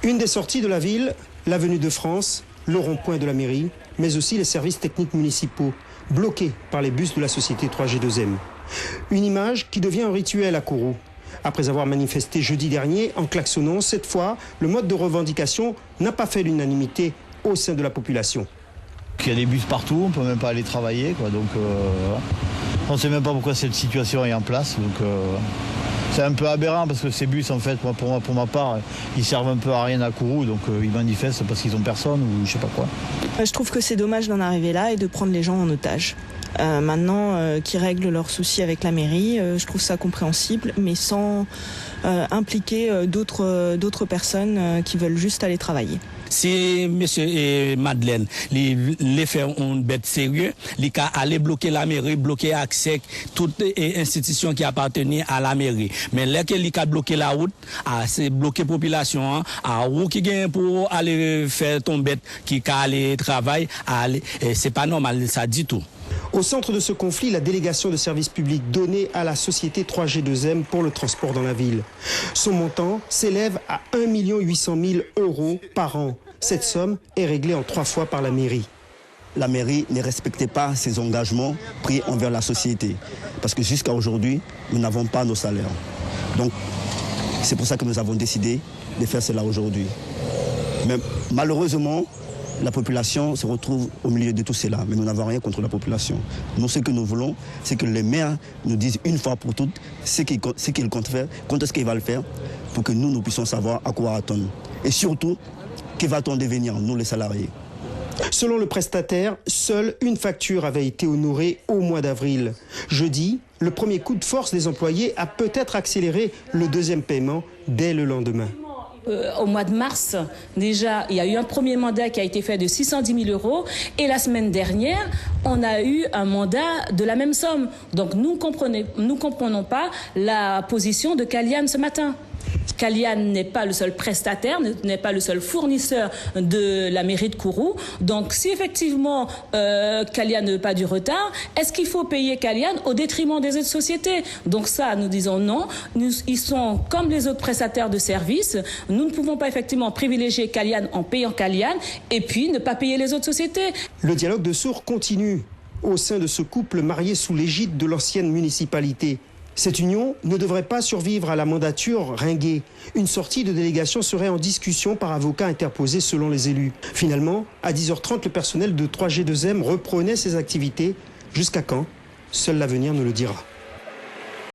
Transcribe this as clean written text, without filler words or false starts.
Une des sorties de la ville, l'avenue de France, le rond-point de la mairie, mais aussi les services techniques municipaux, bloqués par les bus de la société 3G2M. Une image qui devient un rituel à Kourou. Après avoir manifesté jeudi dernier en klaxonnant, cette fois, le mode de revendication n'a pas fait l'unanimité au sein de la population. Il y a des bus partout, on ne peut même pas aller travailler, quoi. Donc, on ne sait même pas pourquoi cette situation est en place. Donc, c'est un peu aberrant parce que ces bus, en fait, moi, pour ma part, ils servent un peu à rien à Kourou. Donc, ils manifestent parce qu'ils n'ont personne ou je sais pas quoi. Je trouve que c'est dommage d'en arriver là et de prendre les gens en otage. Maintenant, qu'ils règlent leurs soucis avec la mairie, je trouve ça compréhensible, mais sans impliquer d'autres personnes qui veulent juste aller travailler. Si M. Madeleine les fait une bête sérieux, il a aller bloquer la mairie, bloquer accès toute institution qui appartenait à la mairie. Mais là qu'il a bloqué la route, c'est bloquer population, à où qui gagne pour aller faire ton bête qui a aller travailler, c'est pas normal, ça dit tout. Au centre de ce conflit, la délégation de services publics donnée à la société 3G2M pour le transport dans la ville. Son montant s'élève à 1 800 000 € par an. Cette somme est réglée en 3 fois par la mairie. La mairie ne respectait pas ses engagements pris envers la société. Parce que jusqu'à aujourd'hui, nous n'avons pas nos salaires. Donc, c'est pour ça que nous avons décidé de faire cela aujourd'hui. Mais malheureusement, la population se retrouve au milieu de tout cela, mais nous n'avons rien contre la population. Nous, ce que nous voulons, c'est que les maires nous disent une fois pour toutes ce qu'ils comptent faire, quand est-ce qu'ils vont le faire, pour que nous puissions savoir à quoi attendre. Et surtout, que va-t-on devenir, nous les salariés? Selon le prestataire, seule une facture avait été honorée au mois d'avril. Jeudi, le premier coup de force des employés a peut-être accéléré le deuxième paiement dès le lendemain. Au mois de mars, déjà, il y a eu un premier mandat qui a été fait de 610 000 € et la semaine dernière, on a eu un mandat de la même somme. Donc nous comprenons pas la position de Kalian ce matin. Kalian n'est pas le seul prestataire, n'est pas le seul fournisseur de la mairie de Kourou. Donc si effectivement Kalian ne veut pas du retard, est-ce qu'il faut payer Kalian au détriment des autres sociétés? Donc ça, nous disons non. Ils sont comme les autres prestataires de services. Nous ne pouvons pas effectivement privilégier Kalian en payant Kalian et puis ne pas payer les autres sociétés. Le dialogue de sourds continue au sein de ce couple marié sous l'égide de l'ancienne municipalité. Cette union ne devrait pas survivre à la mandature ringuée. Une sortie de délégation serait en discussion par avocat interposé selon les élus. Finalement, à 10h30, le personnel de 3G2M reprenait ses activités. Jusqu'à quand? Seul l'avenir nous le dira.